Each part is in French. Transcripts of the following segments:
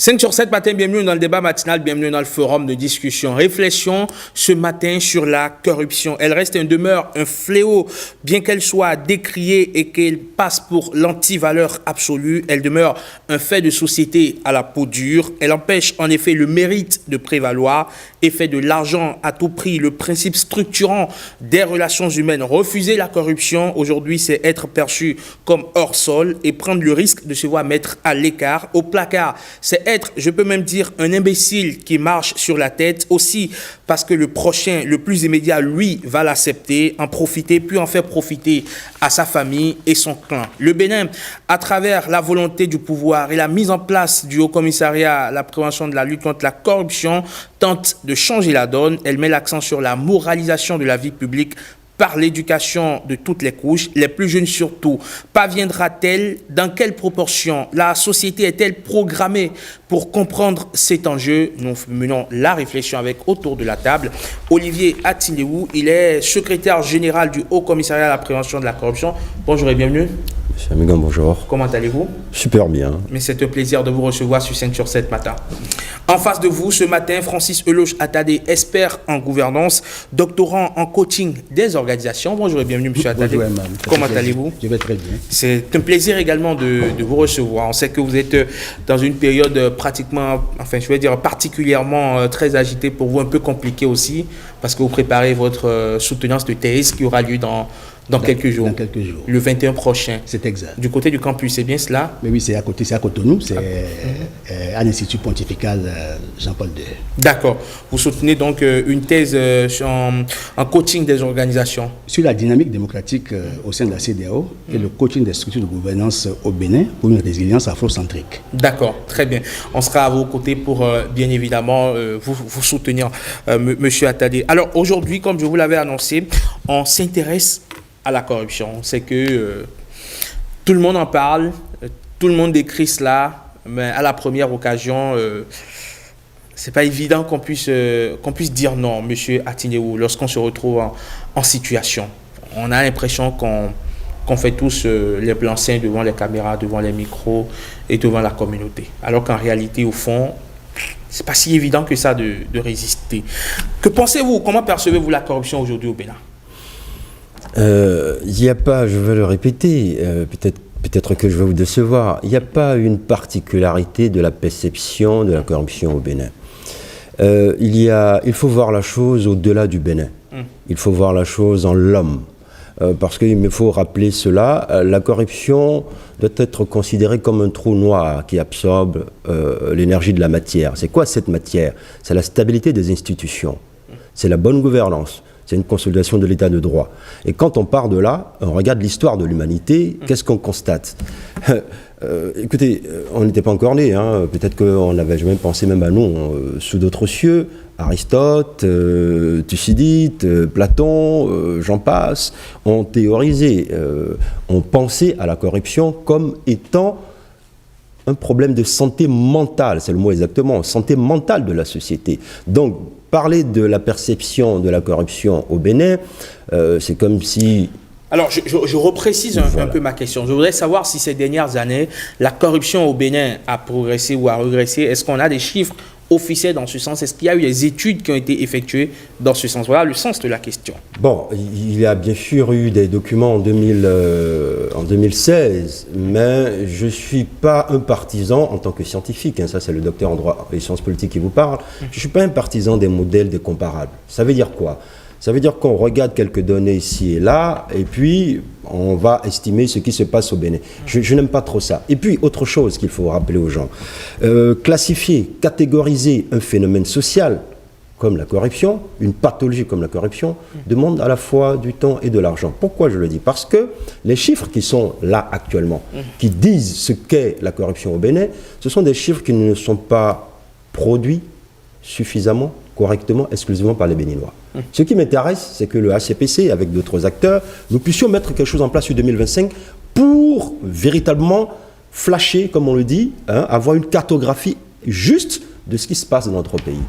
5 sur 7 matin, bienvenue dans le débat matinal, bienvenue dans le forum de discussion. Réflexion ce matin sur la corruption. Elle reste et demeure un fléau, bien qu'elle soit décriée et qu'elle passe pour l'anti-valeur absolue. Elle demeure un fait de société à la peau dure. Elle empêche en effet le mérite de prévaloir et fait de l'argent à tout prix le principe structurant des relations humaines. Refuser la corruption aujourd'hui, c'est être perçu comme hors sol et prendre le risque de se voir mettre à l'écart, au placard. C'est être, je peux même dire, un imbécile qui marche sur la tête, aussi parce que le prochain, le plus immédiat, lui, va l'accepter, en profiter, puis en faire profiter à sa famille et son clan. Le Bénin, à travers la volonté du pouvoir et la mise en place du Haut-Commissariat à la prévention de la lutte contre la corruption, tente de changer la donne. Elle met l'accent sur la moralisation de la vie publique par l'éducation de toutes les couches, les plus jeunes surtout. Parviendra-t-elle? Dans quelle proportion? La société est-elle programmée pour comprendre cet enjeu? Nous menons la réflexion avec, autour de la table, Olivier Atinéou. Il est secrétaire général du Haut-Commissariat à la prévention de la corruption. Bonjour et bienvenue. Monsieur Amigan, bonjour. Comment allez-vous? Super bien. Mais c'est un plaisir de vous recevoir sur 5 sur 7 matin. En face de vous, ce matin, Francis Eloge Attadé, expert en gouvernance, doctorant en coaching des organisations. Bonjour et bienvenue, monsieur Attadé. Bonjour, Emma. Comment allez-vous? Je vais très bien. C'est un plaisir également de vous recevoir. On sait que vous êtes dans une période pratiquement, enfin, je vais dire particulièrement très agitée pour vous, un peu compliquée aussi, parce que vous préparez votre soutenance de thèse qui aura lieu dans quelques jours. Dans quelques jours. Le 21 prochain. C'est exact. Du côté du campus, c'est bien cela? Mais oui, c'est à côté, c'est à Cotonou, c'est à l'Institut pontifical Jean-Paul II. D'accord. Vous soutenez donc une thèse en coaching des organisations? Sur la dynamique démocratique au sein de la CEDEAO et le coaching des structures de gouvernance au Bénin pour une résilience afrocentrique. D'accord, très bien. On sera à vos côtés pour bien évidemment vous soutenir, monsieur Attadé. Alors aujourd'hui, comme je vous l'avais annoncé, on s'intéresse à la corruption. C'est que tout le monde en parle, tout le monde décrit cela, mais à la première occasion, c'est pas évident qu'on puisse dire non, monsieur Atinéou, lorsqu'on se retrouve en situation. On a l'impression qu'on fait tous les blancs-seings devant les caméras, devant les micros et devant la communauté. Alors qu'en réalité, au fond, c'est pas si évident que ça de résister. Que pensez-vous? Comment percevez-vous la corruption aujourd'hui au Bénin? Il n'y a pas, je vais le répéter, peut-être que je vais vous décevoir, il n'y a pas une particularité de la perception de la corruption au Bénin. Il faut voir la chose au-delà du Bénin. Il faut voir la chose en l'homme. Parce qu'il me faut rappeler cela, la corruption doit être considérée comme un trou noir qui absorbe l'énergie de la matière. C'est quoi cette matière? C'est la stabilité des institutions, c'est la bonne gouvernance. C'est une consolidation de l'état de droit. Et quand on part de là, on regarde l'histoire de l'humanité, qu'est-ce qu'on constate? Écoutez, on n'était pas encore nés, hein. Peut-être qu'on avait jamais pensé même à nous, sous d'autres cieux. Aristote, Thucydide, Platon, j'en passe, ont théorisé, ont pensé à la corruption comme étant un problème de santé mentale, c'est le mot exactement, santé mentale de la société. Donc, parler de la perception de la corruption au Bénin, c'est comme si... Alors, je reprécise un peu ma question. Je voudrais savoir si ces dernières années, la corruption au Bénin a progressé ou a régressé. Est-ce qu'on a des chiffres officiels dans ce sens? Est-ce qu'il y a eu des études qui ont été effectuées dans ce sens? Voilà le sens de la question. Bon, il y a bien sûr eu des documents en 2016, mais je ne suis pas un partisan en tant que scientifique, hein, ça c'est le docteur en droit et sciences politiques qui vous parle, je ne suis pas un partisan des modèles, des comparables. Ça veut dire quoi? Ça veut dire qu'on regarde quelques données ici et là, et puis on va estimer ce qui se passe au Bénin. Je n'aime pas trop ça. Et puis, autre chose qu'il faut rappeler aux gens, classifier, catégoriser un phénomène social comme la corruption, une pathologie comme la corruption, demande à la fois du temps et de l'argent. Pourquoi je le dis? Parce que les chiffres qui sont là actuellement, qui disent ce qu'est la corruption au Bénin, ce sont des chiffres qui ne sont pas produits suffisamment, correctement, exclusivement par les Béninois. Ce qui m'intéresse, c'est que le HCPC, avec d'autres acteurs, nous puissions mettre quelque chose en place sur 2025 pour véritablement flasher, comme on le dit, hein, avoir une cartographie juste de ce qui se passe dans notre pays.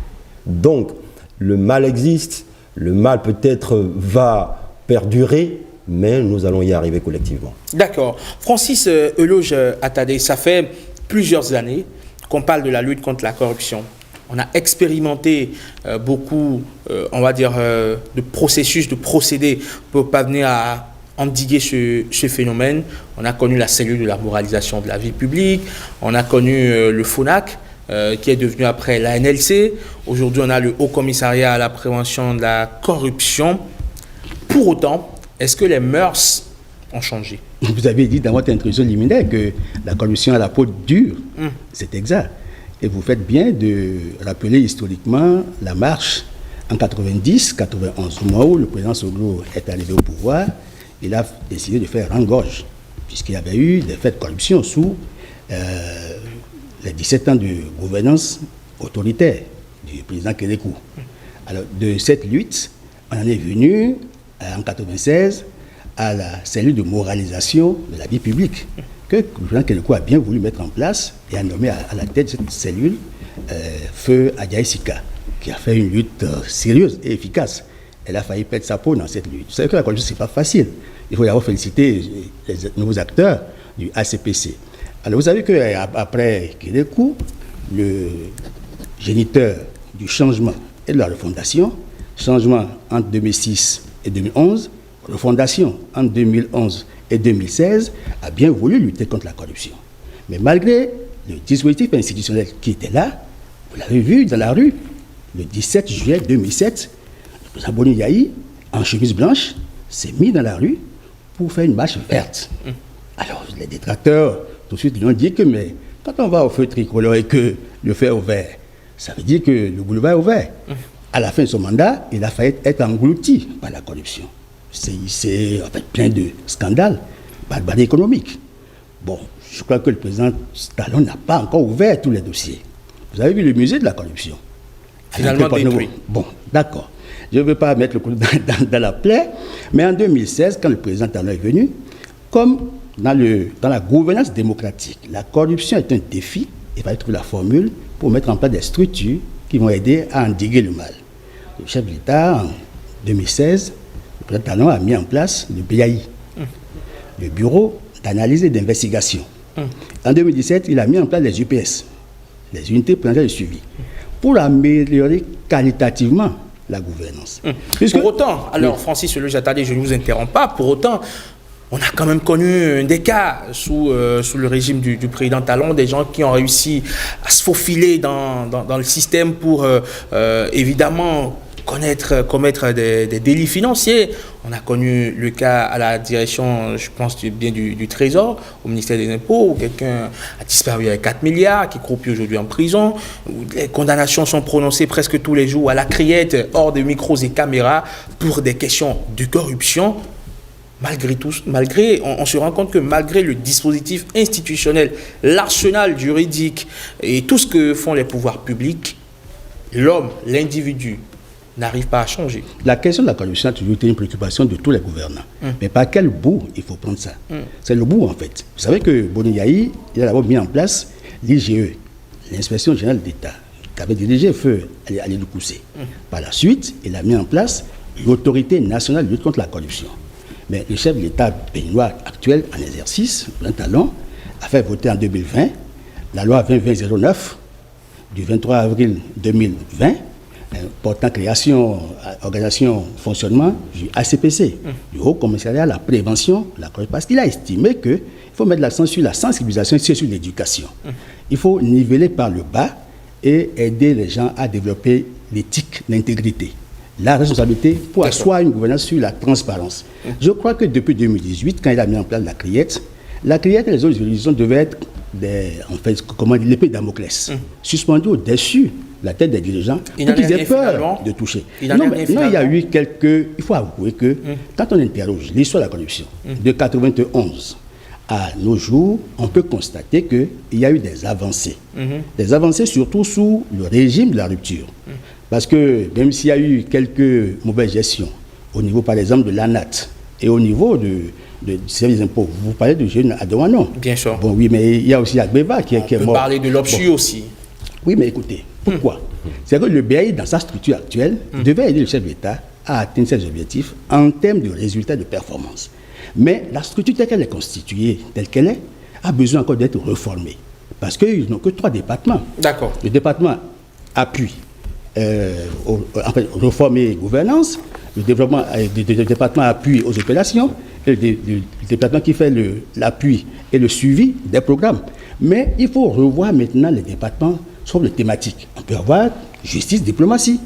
Donc, le mal existe, le mal peut-être va perdurer, mais nous allons y arriver collectivement. D'accord. Francis Eloge Attadé, ça fait plusieurs années qu'on parle de la lutte contre la corruption, on a expérimenté beaucoup, on va dire, de processus, de procédés pour parvenir à endiguer ce phénomène. On a connu la cellule de la moralisation de la vie publique, on a connu le FONAC, qui est devenu après la NLC. Aujourd'hui, on a le Haut Commissariat à la prévention de la corruption. Pour autant, est-ce que les mœurs ont changé? Vous avez dit dans votre introduction liminaire que la corruption a la peau dure. C'est exact. Et vous faites bien de rappeler historiquement la marche en 90-91. Au moment où le président Soglo est arrivé au pouvoir, il a décidé de faire rangorge, puisqu'il y avait eu des faits de corruption sous les 17 ans de gouvernance autoritaire du président Kérékou. Alors, de cette lutte, on en est venu en 1996 à la cellule de moralisation de la vie publique, que le président Kérékou a bien voulu mettre en place et a nommé à la tête de cette cellule Feu Adjaï Sika, qui a fait une lutte sérieuse et efficace. Elle a failli perdre sa peau dans cette lutte. Vous savez que la corruption, ce n'est pas facile. Il faut d'abord féliciter les nouveaux acteurs du ACPC. Alors, vous savez qu'après Kérékou, le géniteur du changement et de la refondation, changement entre 2006 et 2011, refondation entre 2011 et 2016, a bien voulu lutter contre la corruption. Mais malgré le dispositif institutionnel qui était là, vous l'avez vu dans la rue, le 17 juillet 2007, le président Boni Yayi, en chemise blanche, s'est mis dans la rue pour faire une marche verte. Alors, les détracteurs, tout de suite, ils ont dit que, mais quand on va au feu tricolore et que le feu est ouvert, ça veut dire que le boulevard est ouvert. À la fin de son mandat, il a failli être englouti par la corruption. C'est en fait plein de scandales, barbarie économique. Bon, je crois que le président Talon n'a pas encore ouvert tous les dossiers. Vous avez vu le musée de la corruption. Finalement détruit. Bon, d'accord. Je ne veux pas mettre le coup dans la plaie, mais en 2016, quand le président Talon est venu, comme dans la gouvernance démocratique, la corruption est un défi, il fallait trouver la formule pour mettre en place des structures qui vont aider à endiguer le mal. Le chef de l'État, en 2016, le président Talon a mis en place le BAI, le Bureau d'analyse et d'investigation. En 2017, il a mis en place les UPS, les unités présidentielles de suivi, pour améliorer qualitativement la gouvernance. Pour autant, alors Francis Lejatade, je ne vous interromps pas, pour autant, on a quand même connu des cas sous le régime du président Talon, des gens qui ont réussi à se faufiler dans le système pour évidemment commettre des délits financiers. On a connu le cas à la direction, je pense bien du Trésor, au ministère des Impôts, où quelqu'un a disparu avec 4 milliards, qui croupit aujourd'hui en prison, où les condamnations sont prononcées presque tous les jours à la criette, hors de micros et caméras, pour des questions de corruption. Malgré tout, on se rend compte que malgré le dispositif institutionnel, l'arsenal juridique et tout ce que font les pouvoirs publics, l'homme, l'individu, n'arrive pas à changer. La question de la corruption a toujours été une préoccupation de tous les gouvernants. Mais par quel bout il faut prendre ça? C'est le bout, en fait. Vous savez que Boni Yayi, il a d'abord mis en place l'IGE, l'Inspection générale d'État, qui avait dirigé Feu Alidou Koussé. Par la suite, il a mis en place l'Autorité nationale de lutte contre la corruption. Mais le chef de l'État béninois actuel en exercice, le Talon, a fait voter en 2020 la loi 2020-09 du 23 avril 2020 portant création, organisation, fonctionnement du ACPC, du Haut Commissariat à la prévention de la corruption. Parce qu'il a estimé qu'il faut mettre l'accent sur la sensibilisation et sur l'éducation. Il faut niveler par le bas et aider les gens à développer l'éthique, l'intégrité, la responsabilité pour asseoir une gouvernance sur la transparence. Je crois que depuis 2018, quand il a mis en place la criette et les autres juridictions devaient être l'épée de Damoclès, suspendu au-dessus la tête des dirigeants pour qu'ils aient peur de toucher. Il y a eu il faut avouer que quand on interroge l'histoire de la corruption de 91 à nos jours, on peut constater qu'il y a eu des avancées. Des avancées surtout sous le régime de la rupture. Parce que même s'il y a eu quelques mauvaises gestions, au niveau par exemple de l'ANAT et au niveau du service des impôts, vous parlez de Jeune Adouanon. Bien sûr. Bon, oui, mais il y a aussi Agbeba qui est mort. On peut parler de l'OPSU aussi. Oui, mais écoutez, pourquoi? C'est que le BAI, dans sa structure actuelle, devait aider le chef de l'État à atteindre ses objectifs en termes de résultats de performance. Mais la structure telle qu'elle est constituée, telle qu'elle est, a besoin encore d'être reformée. parce qu'ils n'ont que 3 départements. D'accord. Le département appui, réforme et gouvernance, le département appui aux opérations, et le département qui fait l'appui et le suivi des programmes. Mais il faut revoir maintenant les départements sur les thématiques. On peut avoir justice, diplomatie.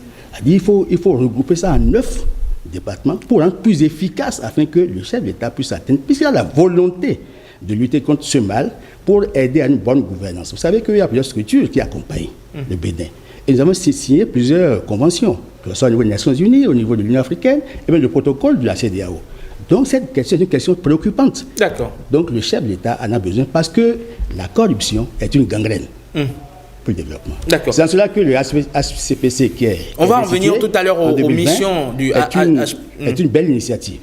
Il faut regrouper ça en 9 départements pour rendre plus efficace afin que le chef de l'État puisse atteindre, puisqu'il a la volonté de lutter contre ce mal pour aider à une bonne gouvernance. Vous savez qu'il y a plusieurs structures qui accompagnent le Bénin. Et nous avons signé plusieurs conventions, que ce soit au niveau des Nations Unies, au niveau de l'Union africaine, et même le protocole de la CEDEAO. Donc cette question est une question préoccupante. D'accord. Donc le chef de l'État en a besoin parce que la corruption est une gangrène pour le développement. D'accord. C'est en cela que le HCPC qui est... On va en venir tout à l'heure aux missions du... est une belle initiative.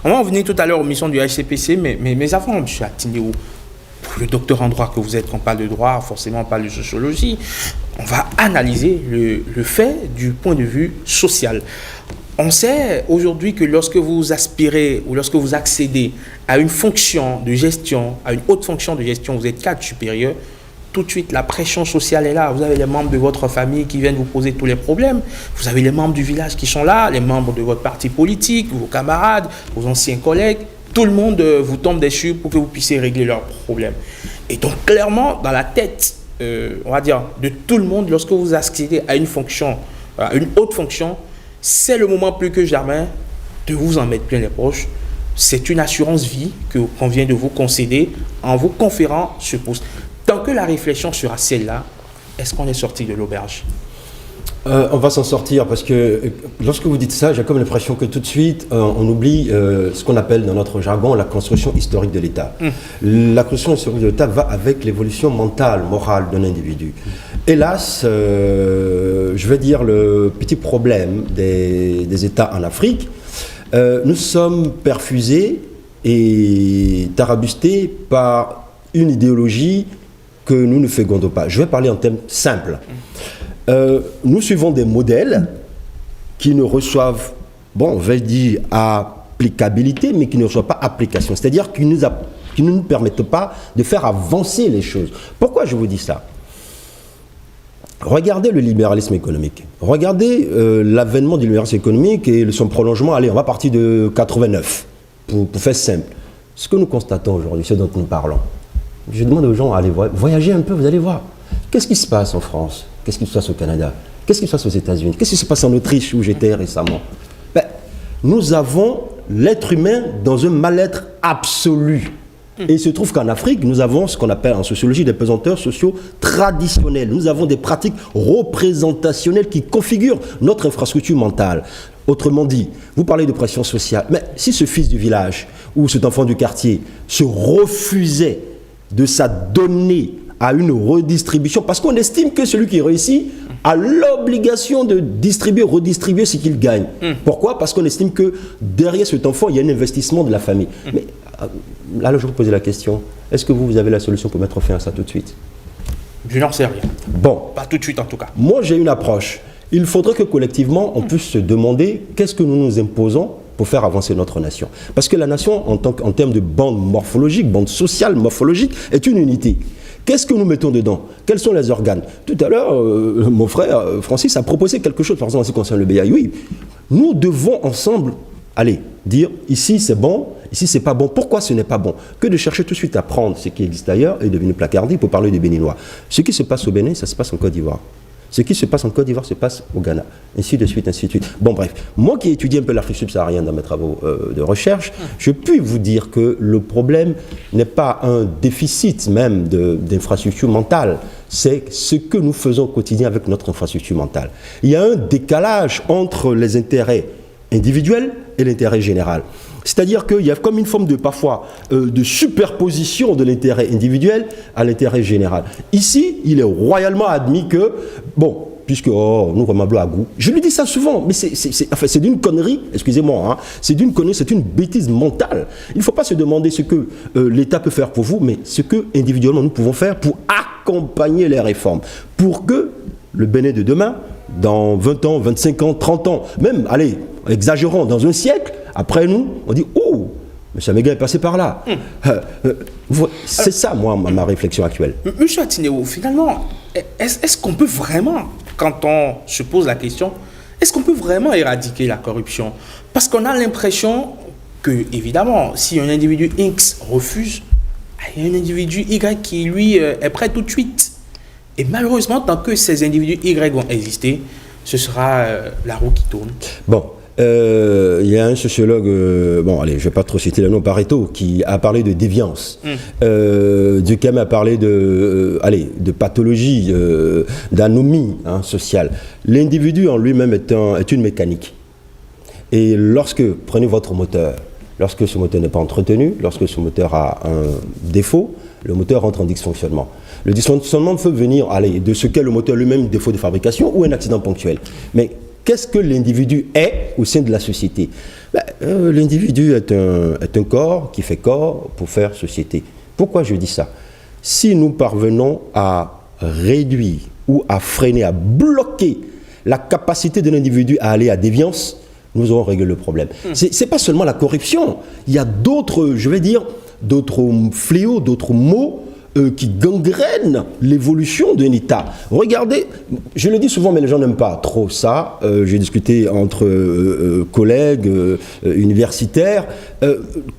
On va en venir tout à l'heure aux missions du HCPC, mais avant, M. Atineo, pour le docteur en droit que vous êtes, quand on parle de droit, forcément on parle de sociologie, on va analyser le fait du point de vue social. On sait aujourd'hui que lorsque vous aspirez ou lorsque vous accédez à une fonction de gestion, à une haute fonction de gestion, vous êtes cadre supérieur, tout de suite la pression sociale est là. Vous avez les membres de votre famille qui viennent vous poser tous les problèmes. Vous avez les membres du village qui sont là, les membres de votre parti politique, vos camarades, vos anciens collègues. Tout le monde vous tombe dessus pour que vous puissiez régler leurs problèmes. Et donc clairement, dans la tête, on va dire, de tout le monde, lorsque vous accédez à une fonction, à une haute fonction, c'est le moment plus que jamais de vous en mettre plein les poches. C'est une assurance vie qu'on vient de vous concéder en vous conférant ce poste. Tant que la réflexion sera celle-là, est-ce qu'on est sorti de l'auberge? On va s'en sortir parce que lorsque vous dites ça, j'ai comme l'impression que tout de suite, on oublie ce qu'on appelle dans notre jargon la construction historique de l'État. La construction historique de l'État va avec l'évolution mentale, morale d'un individu. Hélas, je vais dire le petit problème des États en Afrique, nous sommes perfusés et tarabustés par une idéologie que nous ne fécondons pas. Je vais parler en termes simples. Nous suivons des modèles qui ne reçoivent, bon, on va dire applicabilité, mais qui ne reçoivent pas application. C'est-à-dire qui ne nous permettent pas de faire avancer les choses. Pourquoi je vous dis ça? Regardez le libéralisme économique. Regardez l'avènement du libéralisme économique et son prolongement. Allez, on va partir de 89, pour faire simple. Ce que nous constatons aujourd'hui, ce dont nous parlons, je demande aux gens, allez voyager un peu, vous allez voir. Qu'est-ce qui se passe en France? Qu'est-ce qui se passe au Canada? Qu'est-ce qui se passe aux États-Unis? Qu'est-ce qui se passe en Autriche, où j'étais récemment? Nous avons l'être humain dans un mal-être absolu. Et il se trouve qu'en Afrique, nous avons ce qu'on appelle en sociologie des pesanteurs sociaux traditionnels. Nous avons des pratiques représentationnelles qui configurent notre infrastructure mentale. Autrement dit, vous parlez de pression sociale, mais si ce fils du village ou cet enfant du quartier se refusait de s'adonner à une redistribution, parce qu'on estime que celui qui réussit a l'obligation de distribuer, redistribuer ce qu'il gagne. Pourquoi? Parce qu'on estime que derrière cet enfant, il y a un investissement de la famille. Mais là, je vous pose la question, est-ce que vous avez la solution pour mettre fin à ça tout de suite? Je n'en sais rien. Bon. Pas tout de suite en tout cas. Moi, j'ai une approche. Il faudrait que collectivement, on puisse se demander qu'est-ce que nous nous imposons pour faire avancer notre nation. Parce que la nation, en termes de bande morphologique, bande sociale, morphologique, est une unité. Qu'est-ce que nous mettons dedans? Quels sont les organes? Tout à l'heure, mon frère Francis a proposé quelque chose, par exemple, en ce qui concerne le BAI. Oui, nous devons ensemble, allez, dire ici c'est bon, ici c'est pas bon. Pourquoi ce n'est pas bon? Que de chercher tout de suite à prendre ce qui existe ailleurs et de venir placarder pour parler des Béninois. Ce qui se passe au Bénin, ça se passe en Côte d'Ivoire. Ce qui se passe en Côte d'Ivoire se passe au Ghana, ainsi de suite, ainsi de suite. Bon, bref, moi qui ai étudié un peu l'Afrique subsaharienne dans mes travaux de recherche, je puis vous dire que le problème n'est pas un déficit même d'infrastructure mentale, c'est ce que nous faisons au quotidien avec notre infrastructure mentale. Il y a un décalage entre les intérêts individuels et l'intérêt général. C'est-à-dire qu'il y a comme une forme de, parfois, de superposition de l'intérêt individuel à l'intérêt général. Ici, il est royalement admis que, bon, puisque, nous, comme à goût, je lui dis ça souvent, mais c'est d'une connerie, excusez-moi, hein, c'est d'une connerie, c'est une bêtise mentale. Il ne faut pas se demander ce que l'État peut faire pour vous, mais ce que, individuellement, nous pouvons faire pour accompagner les réformes, pour que le Bénin de demain, dans 20 ans, 25 ans, 30 ans, même, allez, exagérons, dans un siècle, après nous, on dit, oh, M. Améga est passé par là. C'est ça, moi, ma réflexion actuelle. Monsieur Atineo, finalement, est-ce qu'on peut vraiment, quand on se pose la question, est-ce qu'on peut vraiment éradiquer la corruption? Parce qu'on a l'impression que, évidemment, si un individu X refuse, il y a un individu Y qui, lui, est prêt tout de suite. Et malheureusement, tant que ces individus Y vont exister, ce sera la roue qui tourne. Bon, il y a un sociologue, bon, allez, je ne vais pas trop citer le nom, Pareto, qui a parlé de déviance. Durkheim a parlé de pathologie, d'anomie sociale. L'individu en lui-même est une mécanique. Et prenez votre moteur, lorsque ce moteur n'est pas entretenu, lorsque ce moteur a un défaut, le moteur entre en dysfonctionnement. Le dysfonctionnement peut venir de ce qu'est le moteur lui-même, défaut de fabrication ou un accident ponctuel. Mais qu'est-ce que l'individu est au sein de la société? L'individu est un corps qui fait corps pour faire société. Pourquoi je dis ça? Si nous parvenons à réduire ou à freiner, à bloquer la capacité de l'individu à aller à déviance, nous aurons réglé le problème. C'est pas seulement la corruption. Il y a d'autres, je vais dire, d'autres fléaux, d'autres maux qui gangrènent l'évolution d'un État. Regardez, je le dis souvent, mais les gens n'aiment pas trop ça. J'ai discuté entre collègues universitaires.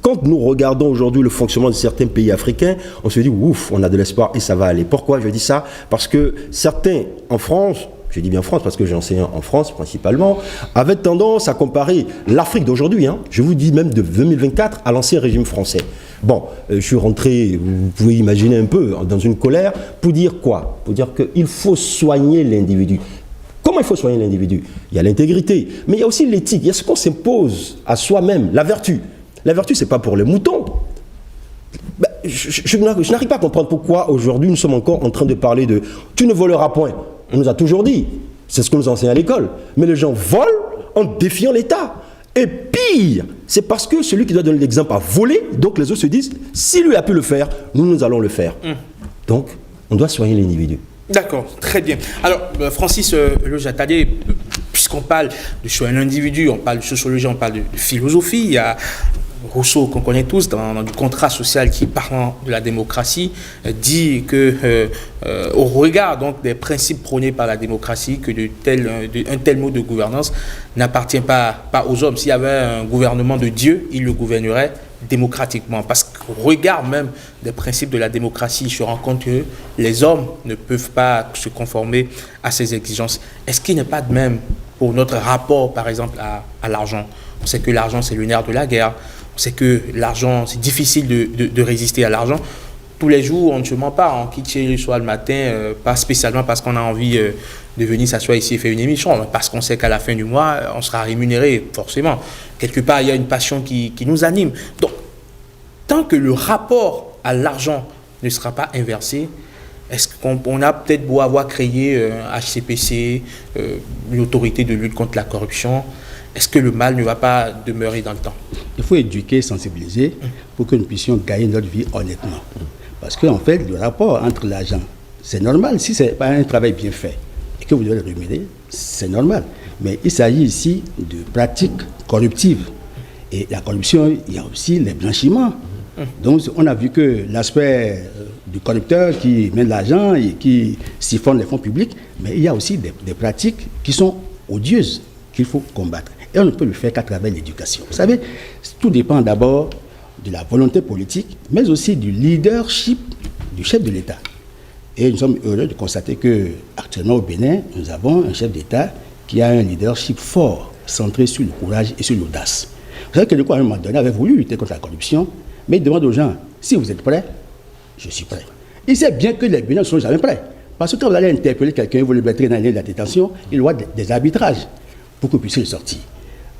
Quand nous regardons aujourd'hui le fonctionnement de certains pays africains, on se dit, ouf, on a de l'espoir et ça va aller. Pourquoi je dis ça? Parce que certains, en France, je dis bien France parce que j'enseigne en France principalement, avaient tendance à comparer l'Afrique d'aujourd'hui, je vous dis même de 2024, à l'ancien régime français. Bon, je suis rentré, vous pouvez imaginer un peu, dans une colère, pour dire quoi? Pour dire qu'il faut soigner l'individu. Comment il faut soigner l'individu? Il y a l'intégrité, mais il y a aussi l'éthique, il y a ce qu'on s'impose à soi-même, la vertu. La vertu, ce n'est pas pour les moutons. Je n'arrive pas à comprendre pourquoi aujourd'hui nous sommes encore en train de parler de « tu ne voleras point ». On nous a toujours dit, c'est ce qu'on nous enseigne à l'école. Mais les gens volent en défiant l'État. Et pire, c'est parce que celui qui doit donner l'exemple a volé, donc les autres se disent, si lui a pu le faire, nous allons le faire. Donc, on doit soigner l'individu. D'accord, très bien. Alors, Francis Lojatadé, puisqu'on parle de soigner l'individu, on parle de sociologie, on parle de philosophie, il y a Rousseau, qu'on connaît tous, dans du contrat social qui, parlant de la démocratie, dit que, au regard donc, des principes prônés par la démocratie, que un tel mode de gouvernance n'appartient pas aux hommes. S'il y avait un gouvernement de Dieu, il le gouvernerait démocratiquement. Parce qu'au regard même des principes de la démocratie, il se rend compte que les hommes ne peuvent pas se conformer à ces exigences. Est-ce qu'il n'est pas de même pour notre rapport, par exemple, à l'argent? On sait que l'argent, c'est le nerf de la guerre. On sait que l'argent, c'est difficile de résister à l'argent. Tous les jours, on ne se ment pas. On quitte chez le soir le matin, pas spécialement parce qu'on a envie de venir s'asseoir ici et faire une émission, mais parce qu'on sait qu'à la fin du mois, on sera rémunéré, forcément. Quelque part, il y a une passion qui nous anime. Donc, tant que le rapport à l'argent ne sera pas inversé, est-ce qu'on a peut-être beau avoir créé HCPC, l'autorité de lutte contre la corruption, est-ce que le mal ne va pas demeurer dans le temps? Il faut éduquer, sensibiliser pour que nous puissions gagner notre vie honnêtement. Parce qu'en fait, le rapport entre l'argent, c'est normal. Si ce n'est pas un travail bien fait et que vous devez le rémunérer, c'est normal. Mais il s'agit ici de pratiques corruptives. Et la corruption, il y a aussi les blanchiments. Donc, on a vu que l'aspect du corrupteur qui met de l'argent et qui siphonne les fonds publics, mais il y a aussi des pratiques qui sont odieuses qu'il faut combattre. Et on ne peut le faire qu'à travers l'éducation. Vous savez, tout dépend d'abord de la volonté politique, mais aussi du leadership du chef de l'État. Et nous sommes heureux de constater qu'actuellement au Bénin, nous avons un chef d'État qui a un leadership fort, centré sur le courage et sur l'audace. Vous savez que le coup, à un moment donné, avait voulu lutter contre la corruption, mais il demande aux gens, si vous êtes prêts, je suis prêt. Il sait bien que les Bénins ne sont jamais prêts. Parce que quand vous allez interpeller quelqu'un, vous le mettrez dans la ligne de la détention, il doit des arbitrages pour que vous puissiez le sortir.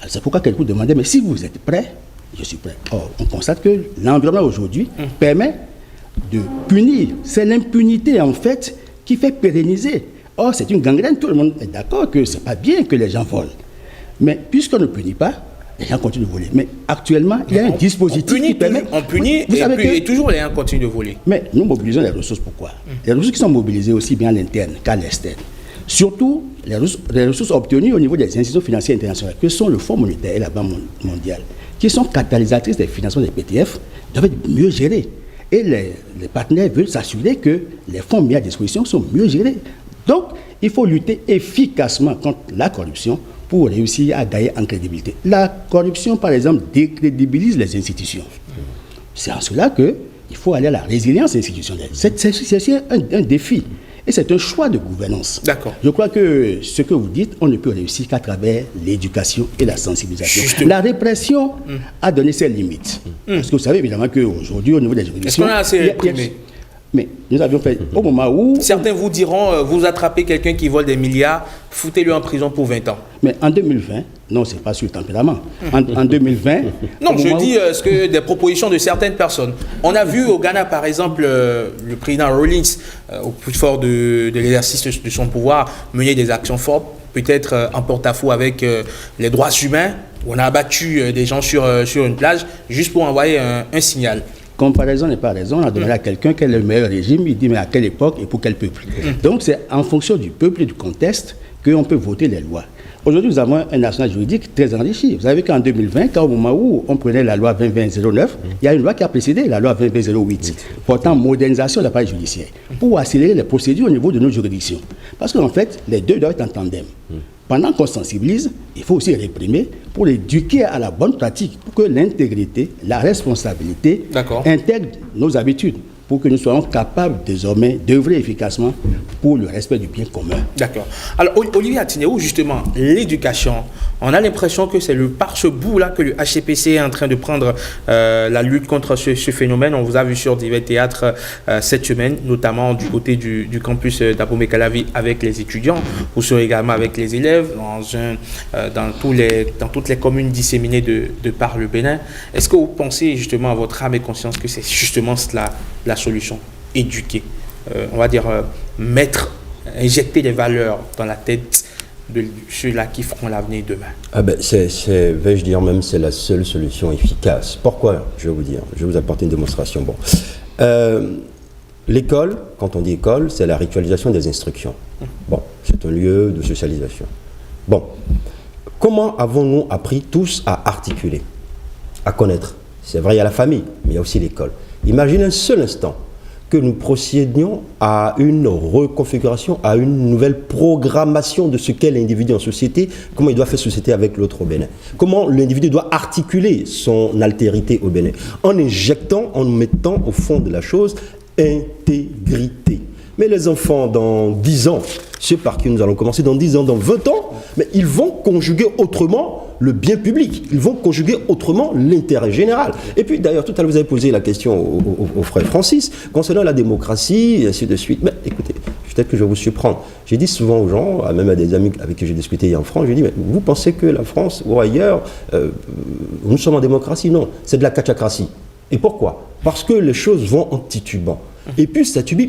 Alors c'est pourquoi quelqu'un demandait, mais si vous êtes prêt, je suis prêt. Or, on constate que l'environnement aujourd'hui permet de punir. C'est l'impunité, en fait, qui fait pérenniser. Or, c'est une gangrène, tout le monde est d'accord que ce n'est pas bien que les gens volent. Mais puisqu'on ne punit pas, les gens continuent de voler. Mais actuellement, il y a un dispositif qui permet... On punit et toujours les gens continuent de voler. Mais nous mobilisons les ressources, pourquoi? Les ressources qui sont mobilisées aussi bien à l'interne qu'à l'externe. Surtout, les ressources obtenues au niveau des institutions financières internationales, que sont le Fonds monétaire et la Banque mondiale, qui sont catalysatrices des financements des PTF doivent être mieux gérées. Et les partenaires veulent s'assurer que les fonds mis à disposition sont mieux gérés. Donc, il faut lutter efficacement contre la corruption pour réussir à gagner en crédibilité. La corruption, par exemple, décrédibilise les institutions. C'est en cela qu'il faut aller à la résilience institutionnelle. C'est un défi. Et c'est un choix de gouvernance. D'accord. Je crois que ce que vous dites, on ne peut réussir qu'à travers l'éducation et la sensibilisation. Justement. La répression a donné ses limites. Parce que vous savez évidemment qu'aujourd'hui, au niveau des juridictions... Est-ce qu'on a assez réprimé? Mais nous avions fait au moment où... Certains vous diront, vous attrapez quelqu'un qui vole des milliards, foutez-le en prison pour 20 ans. Mais en 2020, non, c'est pas sur le tempérament. En 2020... Non, je dis ce que des propositions de certaines personnes. On a vu au Ghana, par exemple, le président Rawlings, au plus fort de l'exercice de son pouvoir, mener des actions fortes, peut-être en porte-à-faux avec les droits humains. On a abattu des gens sur une plage juste pour envoyer un signal. Comparaison n'est pas raison. On a demandé à quelqu'un quel est le meilleur régime. Il dit mais à quelle époque et pour quel peuple. Donc c'est en fonction du peuple et du contexte qu'on peut voter les lois. Aujourd'hui, nous avons un arsenal juridique très enrichi. Vous savez qu'en 2020, au moment où on prenait la loi 2020-09, il y a une loi qui a précédé la loi 2020-08 portant modernisation de l'appareil judiciaire pour accélérer les procédures au niveau de nos juridictions. Parce qu'en fait, les deux doivent être en tandem. Pendant qu'on sensibilise, il faut aussi réprimer pour l'éduquer à la bonne pratique, pour que l'intégrité, la responsabilité intègrent nos habitudes, pour que nous soyons capables désormais d'œuvrer efficacement pour le respect du bien commun. D'accord. Alors, Olivier Atinéo, justement, l'éducation, on a l'impression que c'est par ce bout-là que le HCPC est en train de prendre la lutte contre ce phénomène. On vous a vu sur divers théâtres cette semaine, notamment du côté du campus d'Abomey-Calavi avec les étudiants. Vous serez également avec les élèves dans toutes les communes disséminées de par le Bénin. Est-ce que vous pensez justement à votre âme et conscience que c'est justement cela la solution? Éduquer, on va dire injecter des valeurs dans la tête de ceux-là qui feront l'avenir demain. Ah ben vais-je dire même, c'est la seule solution efficace. Pourquoi? Je vais vous dire, je vais vous apporter une démonstration. Bon, l'école, quand on dit école, c'est la ritualisation des instructions. Bon, c'est un lieu de socialisation. Bon, comment avons-nous appris tous à articuler, à connaître? C'est vrai, il y a la famille, mais il y a aussi l'école. Imagine un seul instant que nous procédions à une reconfiguration, à une nouvelle programmation de ce qu'est l'individu en société, comment il doit faire société avec l'autre au Bénin. Comment l'individu doit articuler son altérité au Bénin, en injectant, en mettant au fond de la chose, intégrité. Mais les enfants, dans 10 ans, ceux par qui nous allons commencer, dans 10 ans, dans 20 ans, mais ils vont conjuguer autrement le bien public. Ils vont conjuguer autrement l'intérêt général. Et puis, d'ailleurs, tout à l'heure, vous avez posé la question au frère Francis concernant la démocratie, et ainsi de suite. Mais écoutez, peut-être que je vais vous surprendre. J'ai dit souvent aux gens, même à des amis avec qui j'ai discuté en France, j'ai dit, mais vous pensez que la France ou ailleurs, nous sommes en démocratie? Non, c'est de la catchacratie. Et pourquoi? Parce que les choses vont en titubant. Et puis, ça tubie,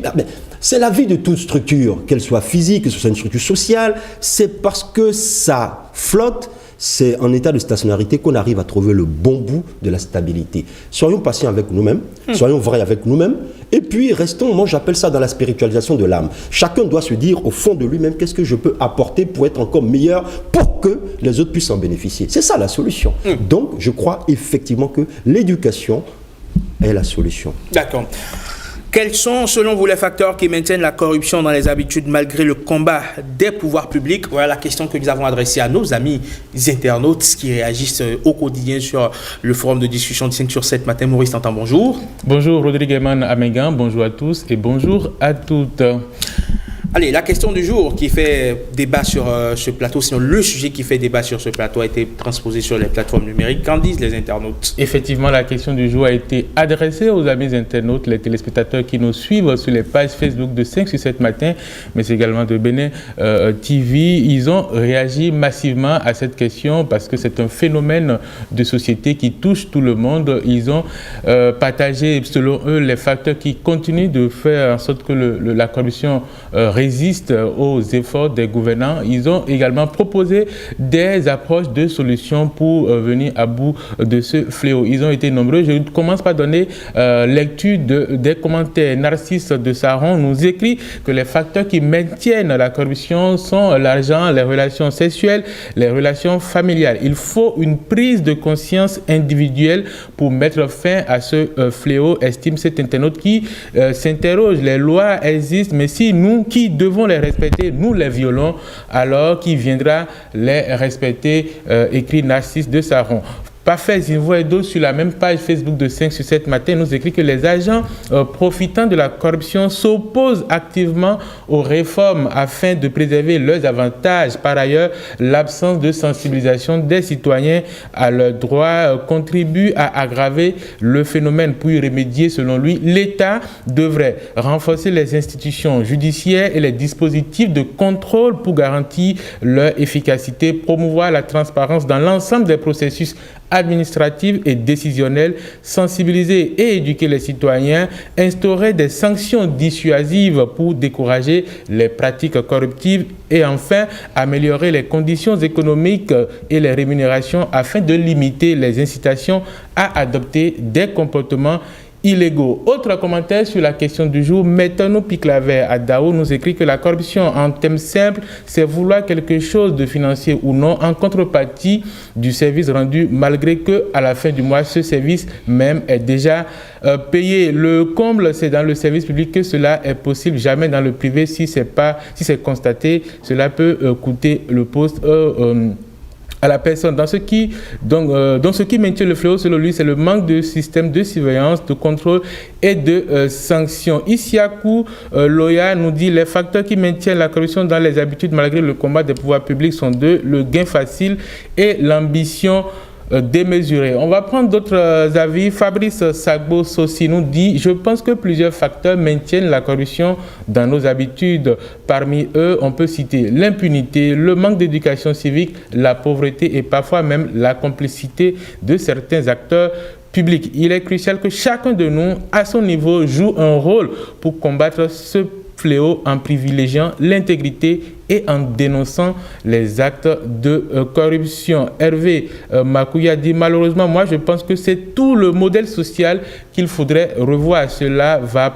c'est la vie de toute structure, qu'elle soit physique, que ce soit une structure sociale, c'est parce que ça flotte, c'est en état de stationnarité qu'on arrive à trouver le bon bout de la stabilité. Soyons patients avec nous-mêmes, soyons vrais avec nous-mêmes, et puis restons, moi j'appelle ça dans la spiritualisation de l'âme. Chacun doit se dire au fond de lui-même, qu'est-ce que je peux apporter pour être encore meilleur, pour que les autres puissent en bénéficier. C'est ça la solution. Donc, je crois effectivement que l'éducation est la solution. D'accord. Quels sont, selon vous, les facteurs qui maintiennent la corruption dans les habitudes malgré le combat des pouvoirs publics? Voilà la question que nous avons adressée à nos amis internautes qui réagissent au quotidien sur le forum de discussion de 5 sur 7 matin. Maurice Tantan, bonjour. Bonjour Rodrigue Eman Amégan, bonjour à tous et bonjour à toutes. Allez, la question du jour qui fait débat sur ce plateau, sinon le sujet qui fait débat sur ce plateau a été transposé sur les plateformes numériques. Qu'en disent les internautes? Effectivement, la question du jour a été adressée aux amis internautes, les téléspectateurs qui nous suivent sur les pages Facebook de 5 sur 7 matin, mais également de Bénin TV. Ils ont réagi massivement à cette question parce que c'est un phénomène de société qui touche tout le monde. Ils ont partagé, selon eux, les facteurs qui continuent de faire en sorte que la corruption résistent aux efforts des gouvernants. Ils ont également proposé des approches de solutions pour venir à bout de ce fléau. Ils ont été nombreux. Je commence par donner lecture des commentaires. Narcisse de Saron nous écrit que les facteurs qui maintiennent la corruption sont l'argent, les relations sexuelles, les relations familiales. Il faut une prise de conscience individuelle pour mettre fin à ce fléau, estime cet internaute qui s'interroge. Les lois existent, mais si nous qui devons les respecter, nous les violons, alors qui viendra les respecter, écrit Narcisse de Saron. Parfait Zinvoedo, sur la même page Facebook de 5 sur 7 matin, nous écrit que les agents profitant de la corruption s'opposent activement aux réformes afin de préserver leurs avantages. Par ailleurs, l'absence de sensibilisation des citoyens à leurs droits contribue à aggraver le phénomène. Pour y remédier, selon lui, l'État devrait renforcer les institutions judiciaires et les dispositifs de contrôle pour garantir leur efficacité, promouvoir la transparence dans l'ensemble des processus administrative et décisionnelle, sensibiliser et éduquer les citoyens, instaurer des sanctions dissuasives pour décourager les pratiques corruptives et enfin améliorer les conditions économiques et les rémunérations afin de limiter les incitations à adopter des comportements illégaux. Autre commentaire sur la question du jour, Métano Piclaver à Dao nous écrit que la corruption, en termes simples, c'est vouloir quelque chose de financier ou non en contrepartie du service rendu, malgré que à la fin du mois, ce service même est déjà payé. Le comble, c'est dans le service public que cela est possible, jamais dans le privé. Si c'est constaté, cela peut coûter le poste à la personne. Dans ce qui maintient le fléau, selon lui, c'est le manque de système de surveillance, de contrôle et de sanctions. Isiakou Loya nous dit les facteurs qui maintiennent la corruption dans les habitudes malgré le combat des pouvoirs publics sont deux, le gain facile et l'ambition démesurée. On va prendre d'autres avis. Fabrice Sagbo Sossi nous dit « Je pense que plusieurs facteurs maintiennent la corruption dans nos habitudes. Parmi eux, on peut citer l'impunité, le manque d'éducation civique, la pauvreté et parfois même la complicité de certains acteurs publics. Il est crucial que chacun de nous, à son niveau, joue un rôle pour combattre ce fléau en privilégiant l'intégrité et en dénonçant les actes de corruption. Hervé Makouya dit malheureusement, moi je pense que c'est tout le modèle social qu'il faudrait revoir. Cela va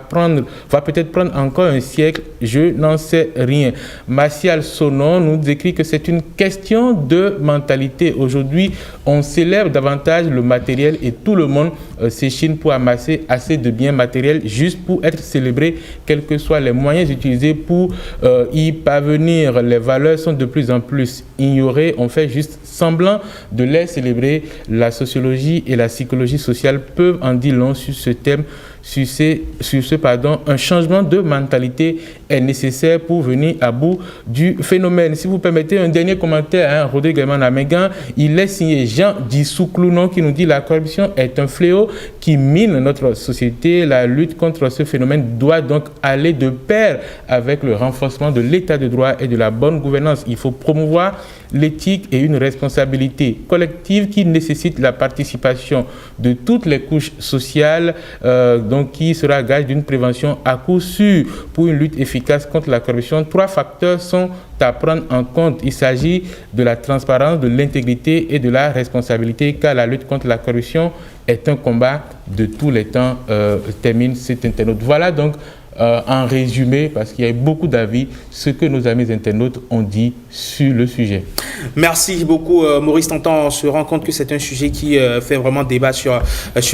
peut-être prendre encore un siècle, je n'en sais rien. Martial Sonon nous écrit que c'est une question de mentalité. Aujourd'hui, on célèbre davantage le matériel et tout le monde s'échine pour amasser assez de biens matériels juste pour être célébré, quels que soient les moyens utilisés pour y parvenir. Les valeurs sont de plus en plus ignorées. On fait juste semblant de les célébrer. La sociologie et la psychologie sociale peuvent en dire long sur ce thème. Un changement de mentalité est nécessaire pour venir à bout du phénomène. Si vous permettez un dernier commentaire, Rodrigue Manamégan, il est signé Jean Dissouclounon qui nous dit la corruption est un fléau qui mine notre société. La lutte contre ce phénomène doit donc aller de pair avec le renforcement de l'état de droit et de la bonne gouvernance. Il faut promouvoir l'éthique et une responsabilité collective qui nécessite la participation de toutes les couches sociales, donc qui sera gage d'une prévention à coup sûr pour une lutte efficace contre la corruption. 3 facteurs sont à prendre en compte. Il s'agit de la transparence, de l'intégrité et de la responsabilité, car la lutte contre la corruption est un combat de tous les temps, termine cet internaute. Voilà donc en résumé, parce qu'il y a beaucoup d'avis, ce que nos amis internautes ont dit sur le sujet. Merci beaucoup Maurice Tantan. On se rend compte que c'est un sujet qui fait vraiment débat sur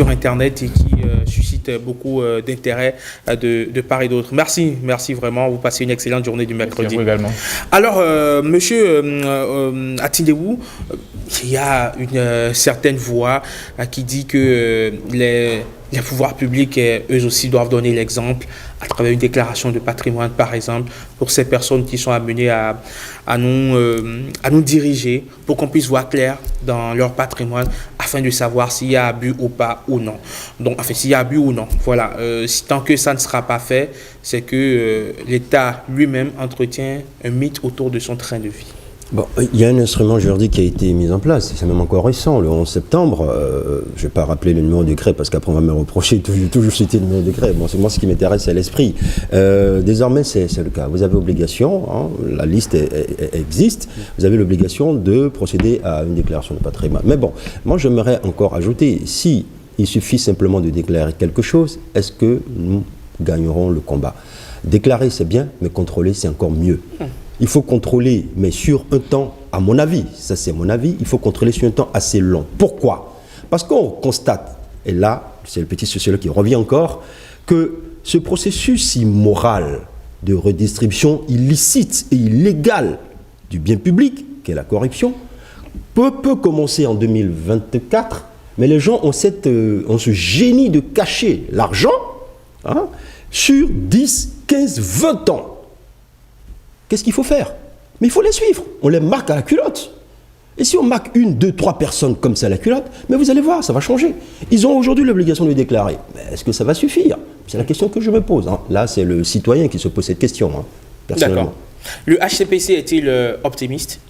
Internet et qui suscite beaucoup d'intérêt de part et d'autre. Merci vraiment. Vous passez une excellente journée du mercredi. Merci à vous également. Alors, monsieur Atindewou, il y a une certaine voix qui dit que les pouvoirs publics, eux aussi, doivent donner l'exemple à travers une déclaration de patrimoine, par exemple, pour ces personnes qui sont amenées à nous diriger, pour qu'on puisse voir clair dans leur patrimoine, afin de savoir s'il y a abus ou pas ou non. Donc, enfin, s'il y a abus ou non. Voilà. Tant que ça ne sera pas fait, c'est que l'État lui-même entretient un mythe autour de son train de vie. Bon, il y a un instrument juridique qui a été mis en place, c'est même encore récent, le 11 septembre. Je ne vais pas rappeler le numéro de décret parce qu'après on va me reprocher de toujours citer le numéro de décret. Bon, c'est moi ce qui m'intéresse, c'est l'esprit. Désormais, c'est le cas. Vous avez obligation, hein, la liste existe, vous avez l'obligation de procéder à une déclaration de patrimoine. Mais bon, moi j'aimerais encore ajouter, si il suffit simplement de déclarer quelque chose, est-ce que nous gagnerons le combat? Déclarer, c'est bien, mais contrôler, c'est encore mieux. Il faut contrôler, mais sur un temps, à mon avis, ça c'est mon avis, il faut contrôler sur un temps assez long. Pourquoi? Parce qu'on constate, et là, c'est le petit sociologue qui revient encore, que ce processus immoral de redistribution illicite et illégale du bien public, qu'est la corruption, peut commencer en 2024, mais les gens ont ce génie de cacher l'argent, hein, sur 10, 15, 20 ans. Qu'est-ce qu'il faut faire? Mais il faut les suivre. On les marque à la culotte. Et si on marque 1, 2, 3 personnes comme ça à la culotte, mais vous allez voir, ça va changer. Ils ont aujourd'hui l'obligation de déclarer. Mais est-ce que ça va suffire? C'est la question que je me pose. Hein. Là, c'est le citoyen qui se pose cette question, hein, personnellement. D'accord. Le HCPC est-il optimiste?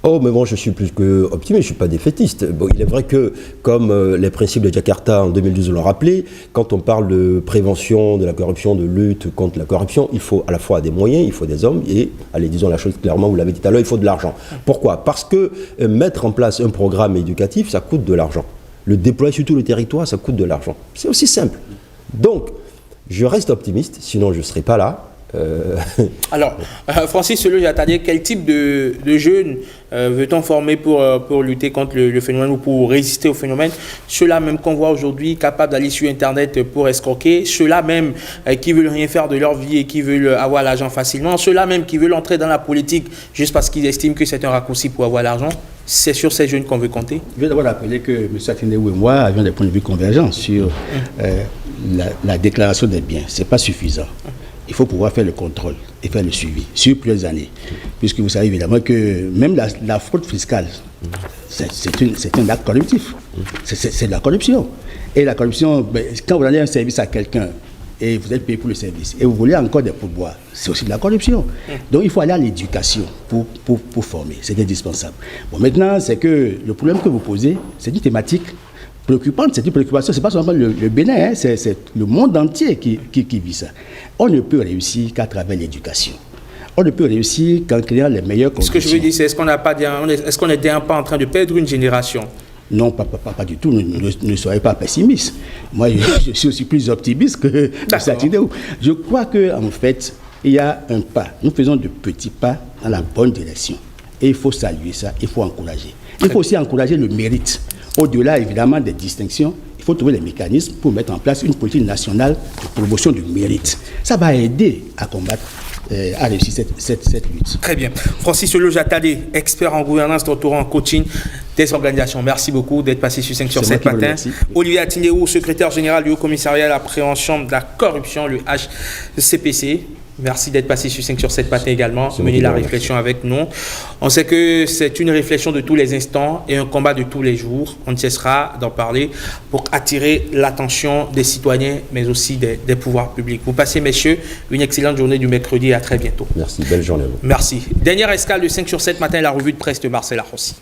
Oh, mais bon, je suis plus que optimiste, je ne suis pas défaitiste. Bon, il est vrai que, comme les principes de Jakarta en 2012 l'ont rappelé, quand on parle de prévention de la corruption, de lutte contre la corruption, il faut à la fois des moyens, il faut des hommes, et, allez, disons la chose clairement, vous l'avez dit tout à l'heure, il faut de l'argent. Pourquoi? Parce que mettre en place un programme éducatif, ça coûte de l'argent. Le déployer sur tout le territoire, ça coûte de l'argent. C'est aussi simple. Donc, je reste optimiste, sinon je ne serai pas là. Alors, Francis Seleu-Jatadié, quel type de jeunes veut-on former pour lutter contre le phénomène ou pour résister au phénomène? Ceux-là même qu'on voit aujourd'hui capables d'aller sur Internet pour escroquer, ceux-là même qui veulent rien faire de leur vie et qui veulent avoir l'argent facilement, ceux-là même qui veulent entrer dans la politique juste parce qu'ils estiment que c'est un raccourci pour avoir l'argent. C'est sur ces jeunes qu'on veut compter. Je vais d'abord rappeler que M. Atindeou et moi avions des points de vue convergents sur la déclaration des biens. Ce n'est pas suffisant. Il faut pouvoir faire le contrôle et faire le suivi sur plusieurs années. Puisque vous savez évidemment que même la fraude fiscale, c'est un acte corruptif. C'est de la corruption. Et la corruption, quand vous donnez un service à quelqu'un et vous êtes payé pour le service et vous voulez encore des pourboires, c'est aussi de la corruption. Donc il faut aller à l'éducation pour former. C'est indispensable. Bon, maintenant, c'est que le problème que vous posez, c'est une thématique préoccupante. C'est une préoccupation, ce n'est pas seulement le Bénin, hein, c'est le monde entier qui vit ça. On ne peut réussir qu'à travers l'éducation. On ne peut réussir qu'en créant les meilleures conditions. Ce que je veux dire, c'est est-ce qu'on n'est pas en train de perdre une génération? Non, pas du tout. Ne soyez pas pessimiste. Moi, je suis aussi plus optimiste que cette idée. Je crois qu'en fait, il y a un pas. Nous faisons de petits pas dans la bonne direction. Et il faut saluer ça, il faut encourager. Il faut aussi encourager le mérite. Au-delà, évidemment, des distinctions, il faut trouver les mécanismes pour mettre en place une politique nationale de promotion du mérite. Ça va aider à combattre, à réussir cette lutte. Très bien. Francis Seleu-Jatadié, expert en gouvernance, doctorant en coaching des organisations. Merci beaucoup d'être passé sur 5 sur 7 matin. Olivier Atindeou, secrétaire général du Haut Commissariat à la prévention de la corruption, le HCPC. Merci d'être passé sur 5 sur 7 matin également, mener la réflexion avec nous. On sait que c'est une réflexion de tous les instants et un combat de tous les jours. On ne cessera d'en parler pour attirer l'attention des citoyens, mais aussi des pouvoirs publics. Vous passez, messieurs, une excellente journée du mercredi et à très bientôt. Merci, belle journée à vous. Merci. Dernière escale de 5 sur 7 matin, la revue de presse de Marcel Arrossi.